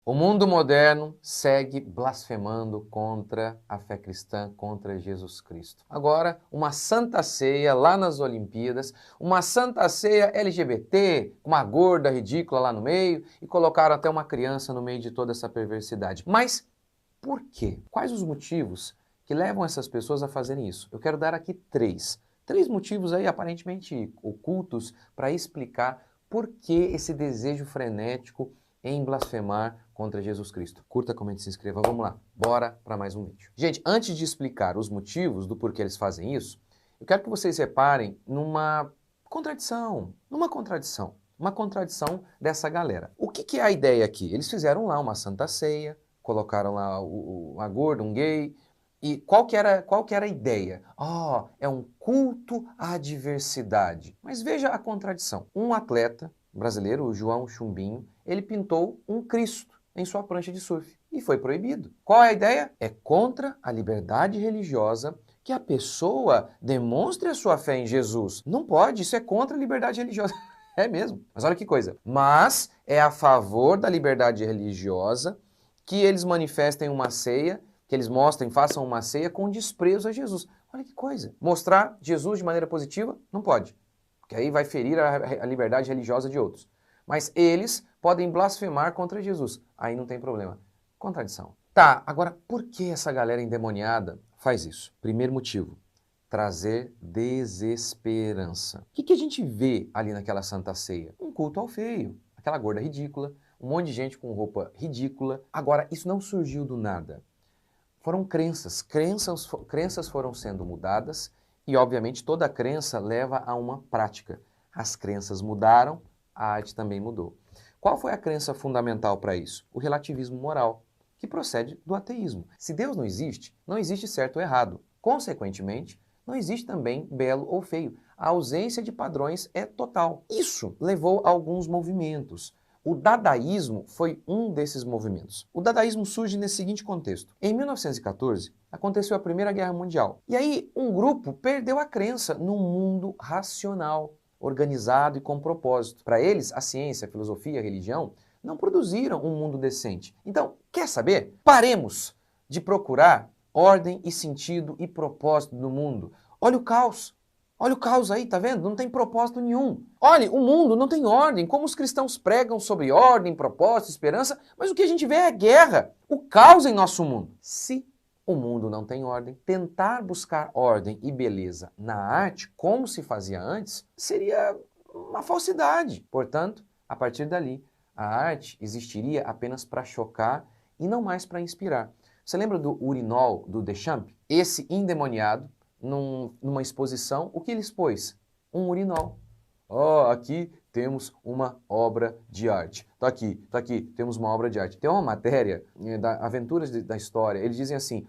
O mundo moderno segue blasfemando contra a fé cristã, contra Jesus Cristo. Agora, uma santa ceia lá nas Olimpíadas, uma santa ceia LGBT, uma gorda ridícula lá no meio, e colocaram até uma criança no meio de toda essa perversidade. Mas por quê? Quais os motivos que levam essas pessoas a fazerem isso? Eu quero dar aqui três. Três motivos aí aparentemente ocultos para explicar por que esse desejo frenético em blasfemar contra Jesus Cristo. Curta, comente, se inscreva. Vamos lá, bora para mais um vídeo. Gente, antes de explicar os motivos do porquê eles fazem isso, eu quero que vocês reparem numa contradição, uma contradição dessa galera. O que é a ideia aqui? Eles fizeram lá uma santa ceia, colocaram lá uma gorda, um gay, e qual que era a ideia? É um culto à diversidade. Mas veja a contradição. Um atleta brasileiro, o João Chumbinho, ele pintou um Cristo em sua prancha de surf e foi proibido. Qual é a ideia? É contra a liberdade religiosa que a pessoa demonstre a sua fé em Jesus. Não pode, isso é contra a liberdade religiosa. É mesmo. Mas olha que coisa. Mas é a favor da liberdade religiosa que eles manifestem uma ceia, que eles mostrem, façam uma ceia com desprezo a Jesus. Olha que coisa. Mostrar Jesus de maneira positiva, não pode. Porque aí vai ferir a liberdade religiosa de outros. Mas eles podem blasfemar contra Jesus. Aí não tem problema. Contradição. Tá, agora por que essa galera endemoniada faz isso? Primeiro motivo, trazer desesperança. O que a gente vê ali naquela Santa Ceia? Um culto ao feio, aquela gorda ridícula, um monte de gente com roupa ridícula. Agora, isso não surgiu do nada. Foram crenças foram sendo mudadas e, obviamente, toda crença leva a uma prática. As crenças mudaram, a arte também mudou. Qual foi a crença fundamental para isso? O relativismo moral, que procede do ateísmo. Se Deus não existe certo ou errado. Consequentemente, não existe também belo ou feio. A ausência de padrões é total. Isso levou a alguns movimentos. O dadaísmo foi um desses movimentos. O dadaísmo surge nesse seguinte contexto. Em 1914, aconteceu a Primeira Guerra Mundial. E aí, um grupo perdeu a crença num mundo racional, organizado e com propósito. Para eles, a ciência, a filosofia, a religião não produziram um mundo decente. Então, quer saber? Paremos de procurar ordem e sentido e propósito no mundo. Olha o caos. Olha o caos aí, tá vendo? Não tem propósito nenhum. Olha, o mundo não tem ordem. Como os cristãos pregam sobre ordem, propósito, esperança, mas o que a gente vê é a guerra, o caos em nosso mundo. Se o mundo não tem ordem, tentar buscar ordem e beleza na arte, como se fazia antes, seria uma falsidade. Portanto, a partir dali, a arte existiria apenas para chocar e não mais para inspirar. Você lembra do urinol do Deschamps? Esse endemoniado, numa exposição, o que ele expôs? Um urinol. Aqui temos uma obra de arte. Tá aqui, temos uma obra de arte. Tem uma matéria da Aventuras da História, eles dizem assim,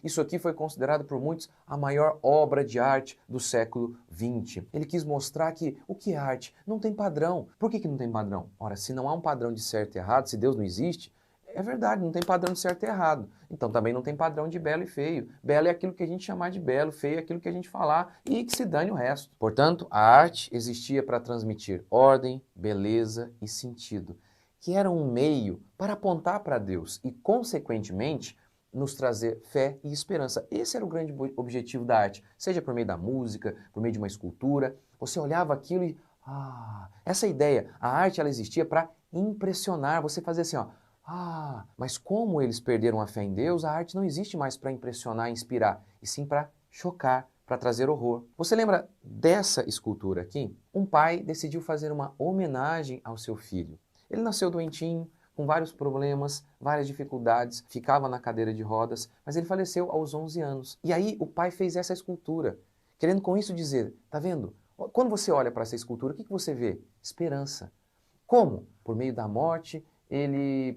isso aqui foi considerado por muitos a maior obra de arte do século XX. Ele quis mostrar que o que é arte? Não tem padrão. Por que não tem padrão? Ora, se não há um padrão de certo e errado, se Deus não existe, é verdade, não tem padrão de certo e errado. Então também não tem padrão de belo e feio. Belo é aquilo que a gente chamar de belo, feio é aquilo que a gente falar e que se dane o resto. Portanto, a arte existia para transmitir ordem, beleza e sentido, que era um meio para apontar para Deus e, consequentemente, nos trazer fé e esperança. Esse era o grande objetivo da arte, seja por meio da música, por meio de uma escultura. Você olhava aquilo e, essa ideia, a arte ela existia para impressionar, você fazia assim, mas como eles perderam a fé em Deus, a arte não existe mais para impressionar e inspirar, e sim para chocar, para trazer horror. Você lembra dessa escultura aqui? Um pai decidiu fazer uma homenagem ao seu filho. Ele nasceu doentinho, com vários problemas, várias dificuldades, ficava na cadeira de rodas, mas ele faleceu aos 11 anos. E aí o pai fez essa escultura, querendo com isso dizer, tá vendo? Quando você olha para essa escultura, o que você vê? Esperança. Como? Por meio da morte,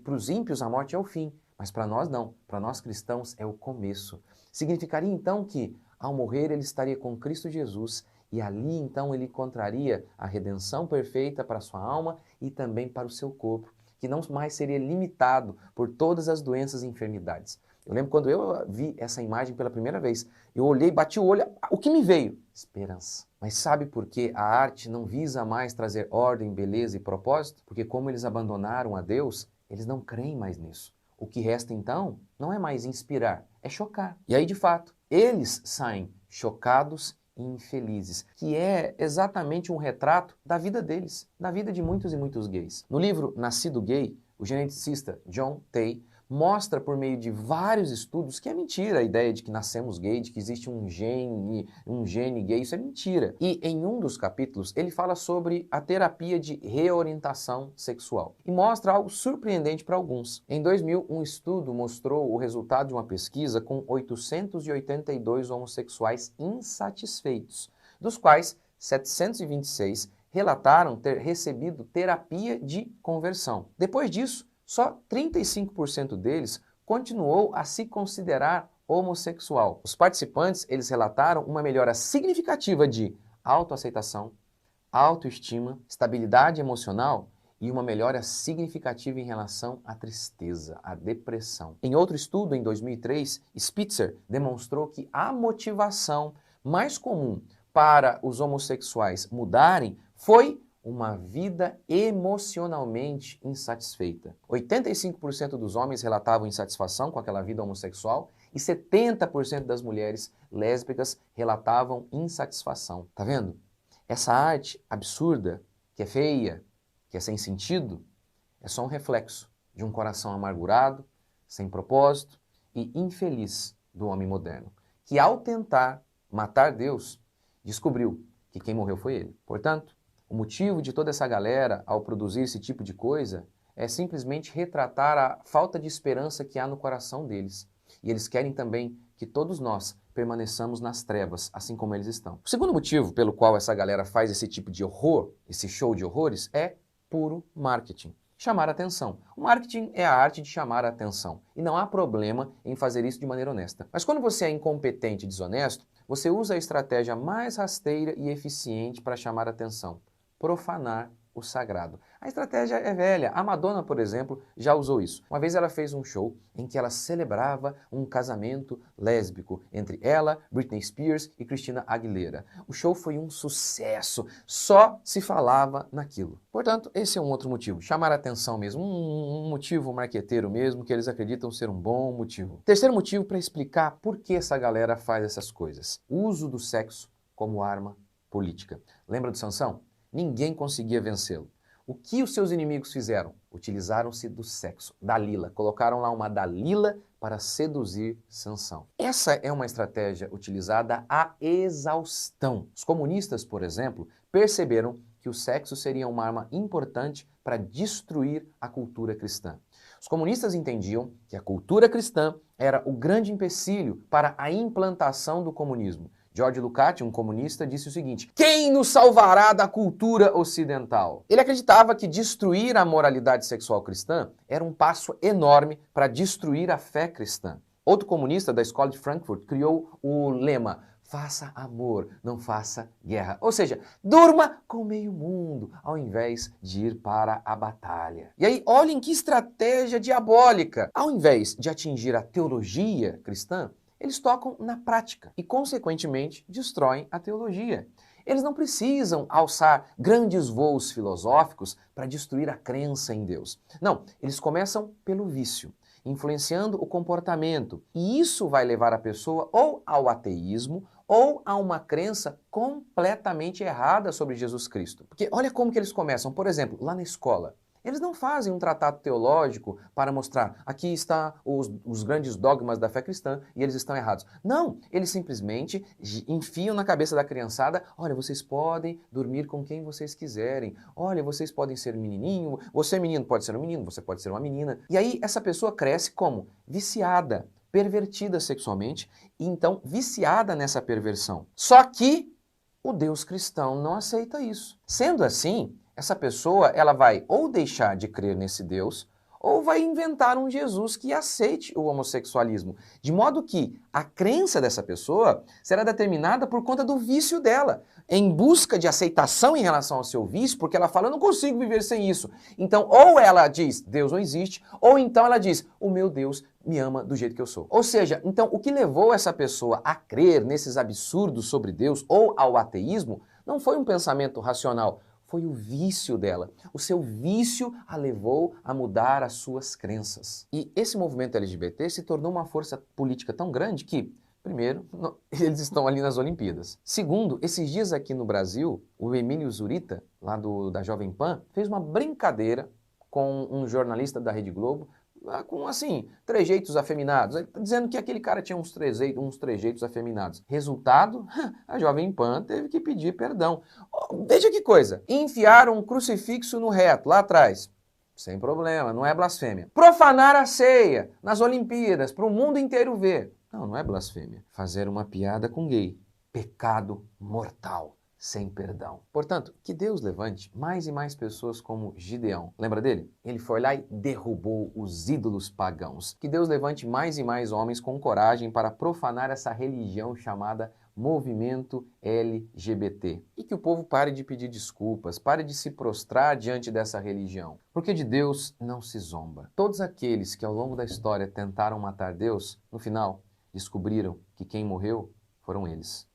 para os ímpios a morte é o fim, mas para nós não, para nós cristãos é o começo. Significaria então que ao morrer ele estaria com Cristo Jesus e ali então ele encontraria a redenção perfeita para a sua alma e também para o seu corpo, que não mais seria limitado por todas as doenças e enfermidades. Eu lembro quando eu vi essa imagem pela primeira vez, eu olhei, bati o olho, o que me veio? Esperança. Mas sabe por que a arte não visa mais trazer ordem, beleza e propósito? Porque como eles abandonaram a Deus, Eles não creem mais nisso. O que resta então não é mais inspirar, é chocar. E aí, de fato, eles saem chocados e infelizes, que é exatamente um retrato da vida deles, da vida de muitos e muitos gays. No livro Nascido Gay, o geneticista John Tay mostra por meio de vários estudos que é mentira a ideia de que nascemos gay, de que existe um gene gay, isso é mentira. E em um dos capítulos ele fala sobre a terapia de reorientação sexual e mostra algo surpreendente para alguns. Em 2000, um estudo mostrou o resultado de uma pesquisa com 882 homossexuais insatisfeitos, dos quais 726 relataram ter recebido terapia de conversão. Depois disso, só 35% deles continuou a se considerar homossexual. Os participantes, eles relataram uma melhora significativa de autoaceitação, autoestima, estabilidade emocional e uma melhora significativa em relação à tristeza, à depressão. Em outro estudo, em 2003, Spitzer demonstrou que a motivação mais comum para os homossexuais mudarem foi uma vida emocionalmente insatisfeita. 85% dos homens relatavam insatisfação com aquela vida homossexual e 70% das mulheres lésbicas relatavam insatisfação. Tá vendo? Essa arte absurda, que é feia, que é sem sentido, é só um reflexo de um coração amargurado, sem propósito e infeliz do homem moderno, que ao tentar matar Deus, descobriu que quem morreu foi ele. Portanto, o motivo de toda essa galera, ao produzir esse tipo de coisa, é simplesmente retratar a falta de esperança que há no coração deles. E eles querem também que todos nós permaneçamos nas trevas, assim como eles estão. O segundo motivo pelo qual essa galera faz esse tipo de horror, esse show de horrores, é puro marketing. Chamar a atenção. O marketing é a arte de chamar a atenção. E não há problema em fazer isso de maneira honesta. Mas quando você é incompetente e desonesto, você usa a estratégia mais rasteira e eficiente para chamar a atenção: profanar o sagrado. A estratégia é velha. A Madonna, por exemplo, já usou isso. Uma vez ela fez um show em que ela celebrava um casamento lésbico entre ela, Britney Spears e Christina Aguilera. O show foi um sucesso. Só se falava naquilo. Portanto, esse é um outro motivo. Chamar a atenção mesmo. Um motivo marqueteiro mesmo, que eles acreditam ser um bom motivo. Terceiro motivo para explicar por que essa galera faz essas coisas: o uso do sexo como arma política. Lembra do Sansão? Ninguém conseguia vencê-lo. O que os seus inimigos fizeram? Utilizaram-se do sexo, Dalila. Colocaram lá uma Dalila para seduzir Sansão. Essa é uma estratégia utilizada à exaustão. Os comunistas, por exemplo, perceberam que o sexo seria uma arma importante para destruir a cultura cristã. Os comunistas entendiam que a cultura cristã era o grande empecilho para a implantação do comunismo. George Lukács, um comunista, disse o seguinte: quem nos salvará da cultura ocidental? Ele acreditava que destruir a moralidade sexual cristã era um passo enorme para destruir a fé cristã. Outro comunista da escola de Frankfurt criou o lema: faça amor, não faça guerra. Ou seja, durma com meio mundo, ao invés de ir para a batalha. E aí, olhem que estratégia diabólica! Ao invés de atingir a teologia cristã, eles tocam na prática e, consequentemente, destroem a teologia. Eles não precisam alçar grandes voos filosóficos para destruir a crença em Deus. Não, eles começam pelo vício, influenciando o comportamento. E isso vai levar a pessoa ou ao ateísmo ou a uma crença completamente errada sobre Jesus Cristo. Porque olha como que eles começam. Por exemplo, lá na escola. Eles não fazem um tratado teológico para mostrar aqui está os grandes dogmas da fé cristã e eles estão errados. Não, eles simplesmente enfiam na cabeça da criançada: olha, vocês podem dormir com quem vocês quiserem. Olha, vocês podem ser menininho, você menino pode ser um menino, você pode ser uma menina. E aí essa pessoa cresce como? Viciada, pervertida sexualmente e então viciada nessa perversão. Só que o Deus cristão não aceita isso. Sendo assim, essa pessoa ela vai ou deixar de crer nesse Deus ou vai inventar um Jesus que aceite o homossexualismo. De modo que a crença dessa pessoa será determinada por conta do vício dela, em busca de aceitação em relação ao seu vício, porque ela fala: eu não consigo viver sem isso. Então, ou ela diz: Deus não existe, ou então ela diz: o meu Deus me ama do jeito que eu sou. Ou seja, então o que levou essa pessoa a crer nesses absurdos sobre Deus ou ao ateísmo não foi um pensamento racional, Foi o vício dela. O seu vício a levou a mudar as suas crenças. E esse movimento LGBT se tornou uma força política tão grande que, primeiro, eles estão ali nas Olimpíadas. Segundo, esses dias aqui no Brasil, o Emílio Zurita, lá da Jovem Pan, fez uma brincadeira com um jornalista da Rede Globo, com, assim, trejeitos afeminados, dizendo que aquele cara tinha uns trejeitos afeminados. Resultado, a Jovem Pan teve que pedir perdão. Veja que coisa, enfiaram um crucifixo no reto, lá atrás. Sem problema, não é blasfêmia. Profanar a ceia nas Olimpíadas, para o mundo inteiro ver. Não é blasfêmia. Fazer uma piada com gay. Pecado mortal. Sem perdão. Portanto, que Deus levante mais e mais pessoas como Gideão. Lembra dele? Ele foi lá e derrubou os ídolos pagãos. Que Deus levante mais e mais homens com coragem para profanar essa religião chamada movimento LGBT. E que o povo pare de pedir desculpas, pare de se prostrar diante dessa religião. Porque de Deus não se zomba. Todos aqueles que ao longo da história tentaram matar Deus, no final descobriram que quem morreu foram eles.